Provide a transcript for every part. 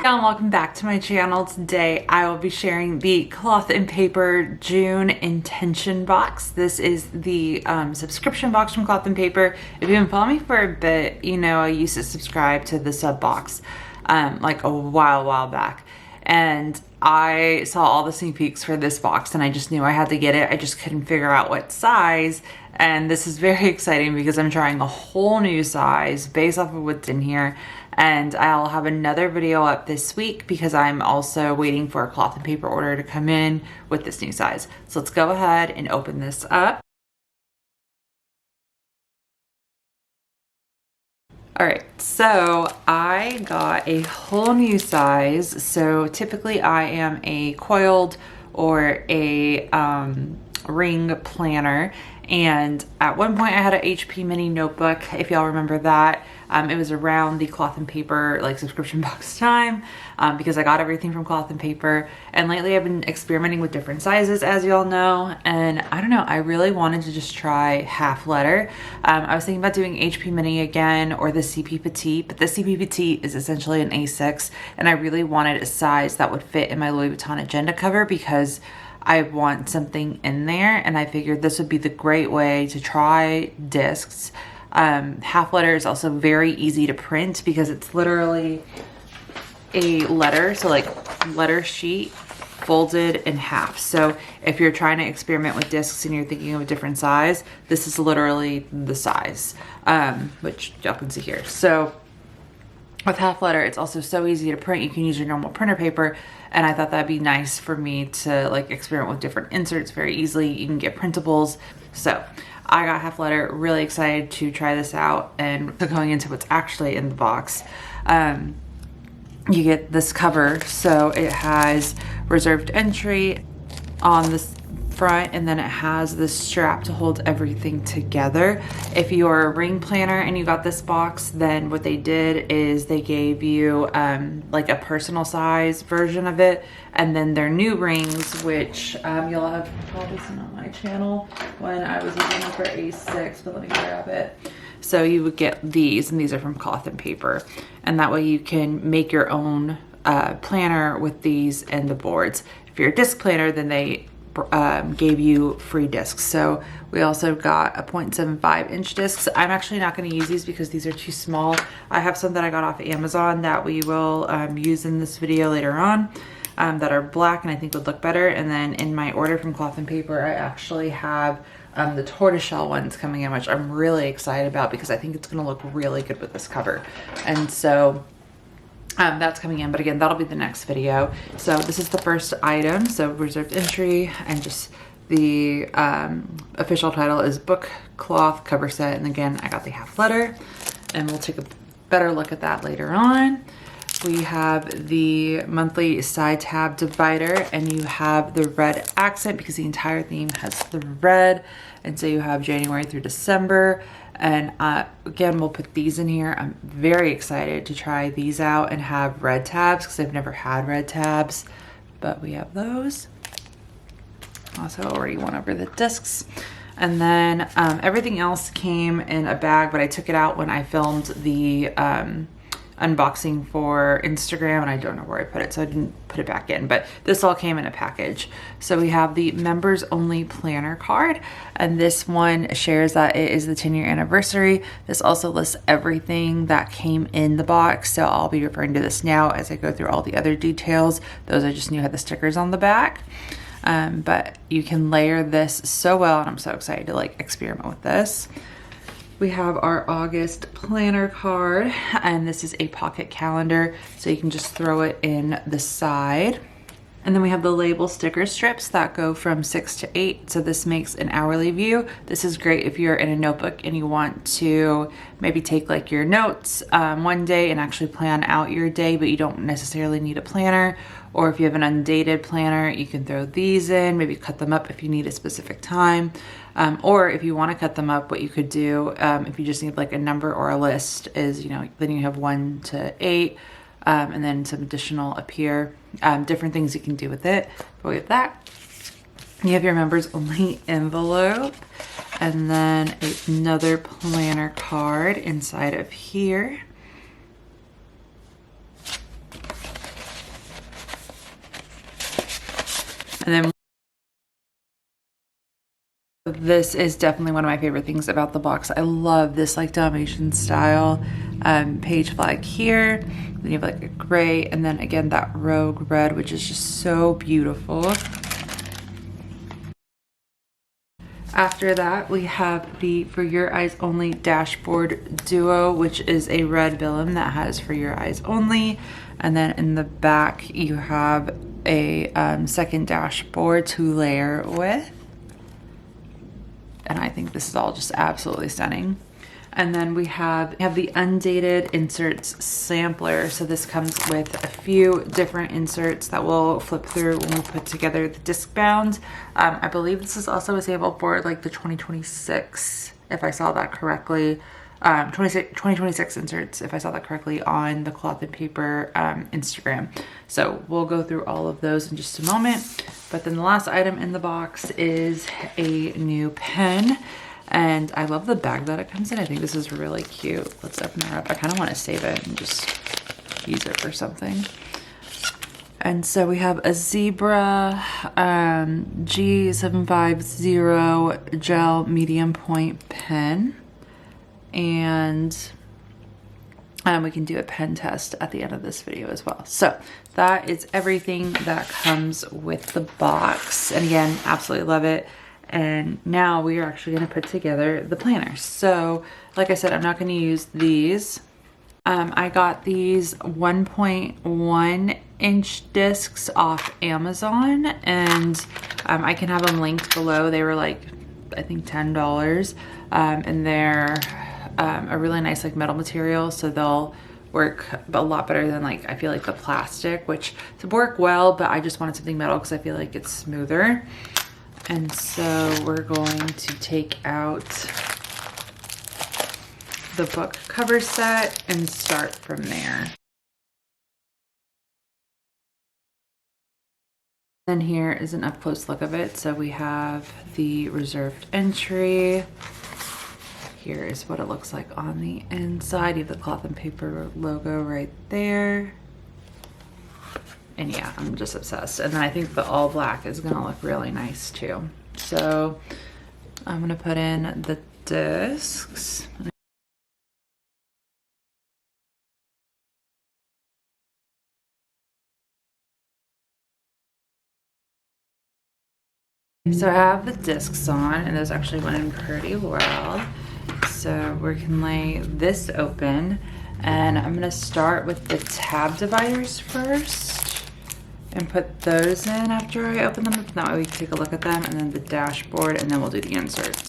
And welcome back to my channel. Today I will be sharing the Cloth and Paper June Intention box. This is the subscription box from Cloth and Paper. If you've been following me for a bit, you know I used to subscribe to the sub box like a while back. And I saw all the sneak peeks for this box and I just knew I had to get it. I just couldn't figure out what size. And this is very exciting because I'm trying a whole new size based off of what's in here. And I'll have another video up this week because I'm also waiting for a Cloth and Paper order to come in with this new size. So let's go ahead and open this up. All right, so I got a whole new size. So typically I am a coiled or a ring planner. And at one point I had a HP mini notebook, if y'all remember that. It was around the Cloth and Paper like subscription box time because I got everything from Cloth and Paper. And lately I've been experimenting with different sizes, as y'all know. And I don't know, I really wanted to just try half letter. I was thinking about doing HP mini again or the CP Petite, but the CP Petite is essentially an A6. And I really wanted a size that would fit in my Louis Vuitton agenda cover because I want something in there, and I figured this would be the great way to try discs. Half letter is also very easy to print because it's literally a letter, so like letter sheet folded in half. So if you're trying to experiment with discs and you're thinking of a different size, this is literally the size, which y'all can see here. So with half letter, it's also so easy to print. You can use your normal printer paper, and I thought that'd be nice for me to like experiment with different inserts very easily. You can get printables. So I got half letter, really excited to try this out. And going into what's actually in the box, you get this cover. So it has reserved entry on this front, and then it has this strap to hold everything together. If you're a ring planner and you got this box, then what they did is they gave you like a personal size version of it, and then their new rings, which you'll have probably seen on my channel when I was using them for A6, but let me grab it. So you would get these, and these are from Cloth and Paper, and that way you can make your own planner with these and the boards. If you're a disc planner, then they gave you free discs. So we also got a 0.75 inch discs. I'm actually not going to use these because these are too small. I have some that I got off Amazon that we will use in this video later on that are black and I think would look better. And then in my order from Cloth and Paper, I actually have the tortoiseshell ones coming in, which I'm really excited about because I think it's going to look really good with this cover. And so that's coming in, but again, that'll be the next video. So this is the first item. So reserved entry, and just the official title is book cloth cover set. And again, I got the half letter, and we'll take a better look at that later on. We have the monthly side tab divider, and you have the red accent because the entire theme has the red. And so you have January through December. And again, we'll put these in here. I'm very excited to try these out and have red tabs because I've never had red tabs, but we have those. Also already went over the discs. And then everything else came in a bag, but I took it out when I filmed the unboxing for Instagram, and I don't know where I put it, so I didn't put it back in, but this all came in a package. So we have the members only planner card, and this one shares that it is the 10-year anniversary. This also lists everything that came in the box, so I'll be referring to this now as I go through all the other details. Those I just knew had the stickers on the back. But you can layer this so well, and I'm so excited to like experiment with this. We have our August planner card, and this is a pocket calendar, so you can just throw it in the side. And then we have the label sticker strips that go from 6 to 8. So this makes an hourly view. This is great if you're in a notebook and you want to maybe take like your notes one day and actually plan out your day, but you don't necessarily need a planner. Or if you have an undated planner, you can throw these in, maybe cut them up if you need a specific time. Or if you want to cut them up, what you could do, if you just need like a number or a list is, you know, then you have 1 to 8. And then some additional up here, different things you can do with it. But with that, you have your members only envelope, and then another planner card inside of here. And then this is definitely one of my favorite things about the box. I love this like Dalmatian style page flag here. Then you have like a gray, and then again that rogue red, which is just so beautiful. After that, we have the For Your Eyes Only Dashboard Duo, which is a red vellum that has For Your Eyes Only. And then in the back, you have a second dashboard to layer with. And I think this is all just absolutely stunning. And then we have the Undated Inserts Sampler. So this comes with a few different inserts that we'll flip through when we put together the disc bound. I believe this is also a sample for like the 2026, if I saw that correctly. 2026 inserts, if I saw that correctly, on the Cloth and Paper Instagram. So we'll go through all of those in just a moment. But then the last item in the box is a new pen. And I love the bag that it comes in. I think this is really cute. Let's open her up. I kind of want to save it and just use it for something. And so we have a Zebra G750 gel medium point pen. And we can do a pen test at the end of this video as well. So that is everything that comes with the box. And again, absolutely love it. And now we are actually going to put together the planner. So like I said, I'm not going to use these. I got these 1.1 inch discs off Amazon, and I can have them linked below. They were like, I think $10, and they're a really nice like metal material, so they'll work a lot better than like I feel like the plastic, which to work well, but I just wanted something metal because I feel like it's smoother. And so we're going to take out the book cover set and start from there. Then here is an up close look of it. So we have the reserved entry. Here is what it looks like on the inside. You have the Cloth and Paper logo right there. And yeah, I'm just obsessed. And then I think the all black is gonna look really nice too. So I'm gonna put in the discs. So I have the discs on, and those actually went in pretty well. So we can lay this open, and I'm gonna start with the tab dividers first and put those in after I open them up. That way we can take a look at them, and then the dashboard, and then we'll do the inserts.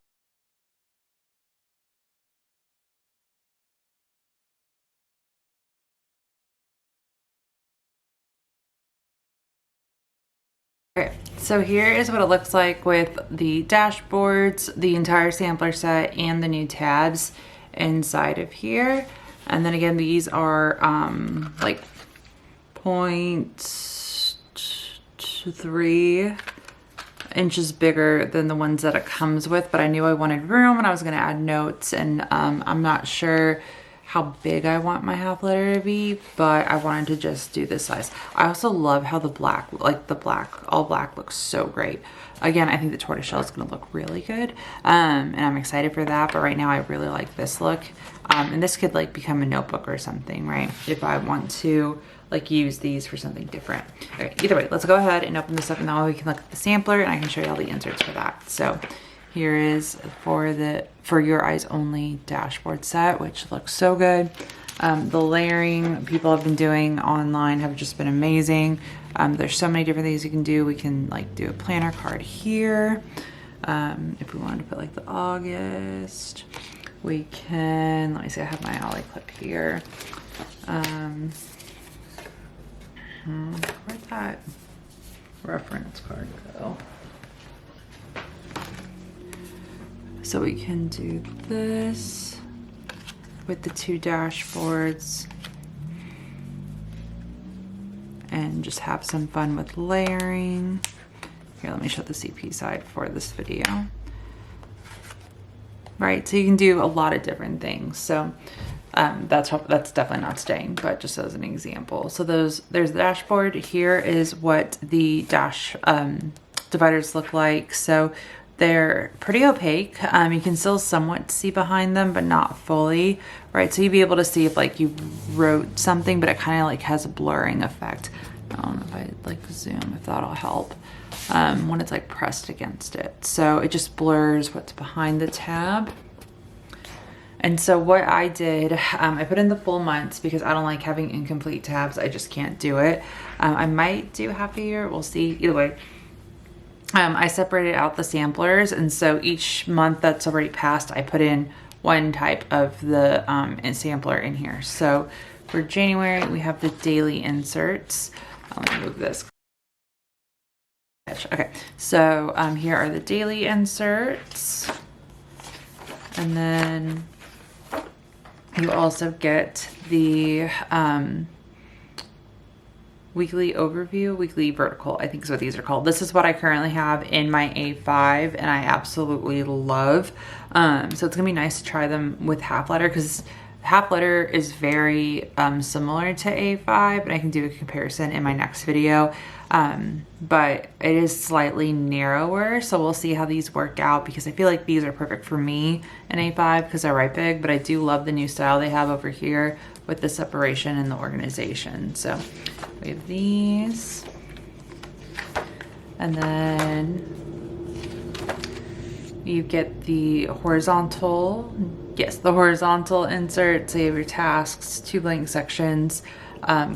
Okay, so here is what it looks like with the dashboards, the entire sampler set, and the new tabs inside of here. And then again, these are like 0.3 inches bigger than the ones that it comes with, but I knew I wanted room and I was gonna add notes, and I'm not sure how big I want my half letter to be, but I wanted to just do this size. I also love how the black, like the black, all black looks so great. Again, I think the tortoiseshell is gonna look really good, and I'm excited for that, but right now I really like this look. And this could like become a notebook or something, right? If I want to like use these for something different. Okay, either way, let's go ahead and open this up, and now we can look at the sampler and I can show you all the inserts for that. So here is For Your Eyes Only dashboard set, which looks so good. The layering people have been doing online have just been amazing. There's so many different things you can do. We can like do a planner card here. If we wanted to put like the August, we can, let me see, I have my Ollie clip here. Where'd that reference card go? So we can do this with the two dashboards and just have some fun with layering. Here, let me show the CP side for this video. Right, so you can do a lot of different things. So that's definitely not staying, but just as an example. So there's the dashboard. Here is what the dividers look like. So they're pretty opaque. You can still somewhat see behind them, but not fully, right? So you'd be able to see if like you wrote something, but it kind of like has a blurring effect. I don't know if I like zoom, if that'll help, when it's like pressed against it. So it just blurs what's behind the tab. And so what I did, I put in the full months because I don't like having incomplete tabs. I just can't do it. I might do half a year, we'll see. Either way, I separated out the samplers, and so each month that's already passed, I put in one type of the sampler in here. So for January, we have the daily inserts. Let me move this. Okay, so here are the daily inserts, and then you also get the weekly overview, weekly vertical, I think is what these are called. This is what I currently have in my A5, and I absolutely love. So it's gonna be nice to try them with half letter, because half letter is very similar to A5, and I can do a comparison in my next video. But it is slightly narrower, so we'll see how these work out, because I feel like these are perfect for me in A5 because I write big, but I do love the new style they have over here with the separation and the organization. So we have these, and then you get the horizontal, yes, the horizontal insert. So you have your tasks, 2 blank sections,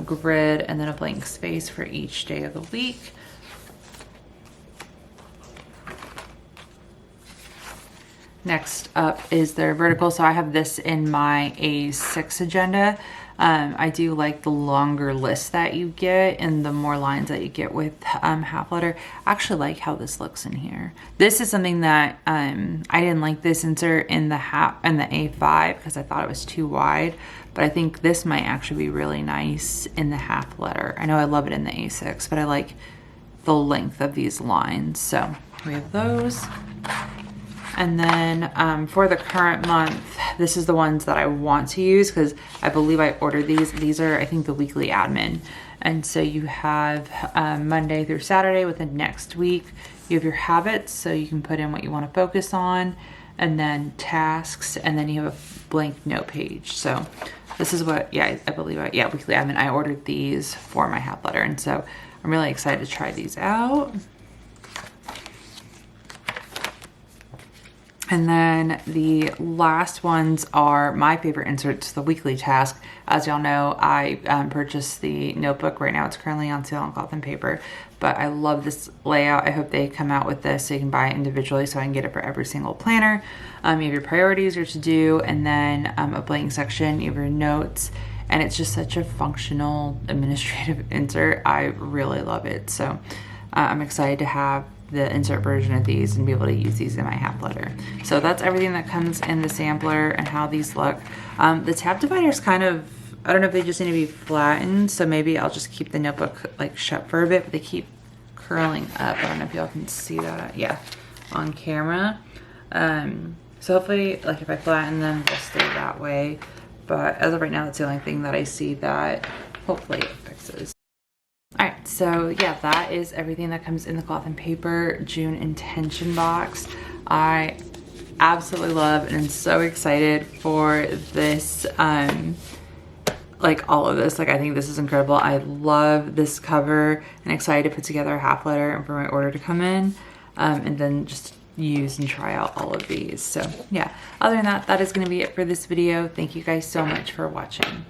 grid, and then a blank space for each day of the week. Next up is their vertical. So I have this in my A6 agenda. I do like the longer list that you get and the more lines that you get with half letter. I actually like how this looks in here. This is something that I didn't like this insert in the A5 because I thought it was too wide, but I think this might actually be really nice in the half letter. I know I love it in the A6, but I like the length of these lines. So we have those. And then for the current month, this is the ones that I want to use because I believe I ordered these. These are, I think, the weekly admin. And so you have Monday through Saturday with the next week. You have your habits, so you can put in what you want to focus on, and then tasks, and then you have a blank note page. So this is what, yeah, I believe, weekly admin. I ordered these for my half letter, and so I'm really excited to try these out. And then the last ones are my favorite inserts, the weekly task. As y'all know, I purchased the notebook. Right now it's currently on sale on Cloth and Paper, but I love this layout. I hope they come out with this so you can buy it individually so I can get it for every single planner. You have your priorities, your to-do, and then a blank section. You have your notes, and it's just such a functional administrative insert. I really love it. So I'm excited to have the insert version of these and be able to use these in my half letter. So that's everything that comes in the sampler and how these look. The tab dividers kind of, I don't know if they just need to be flattened, so maybe I'll just keep the notebook like shut for a bit, but they keep curling up. I don't know if y'all can see that, yeah, on camera. So hopefully, like if I flatten them, they'll stay that way. But as of right now, that's the only thing that I see that hopefully it fixes. All right, so yeah, that is everything that comes in the Cloth and Paper June intention box. I absolutely love and I'm so excited for this, like all of this. Like I think this is incredible. I love this cover and excited to put together a half letter and for my order to come in, and then just use and try out all of these. So yeah, other than that, that is going to be it for this video. Thank you guys so much for watching.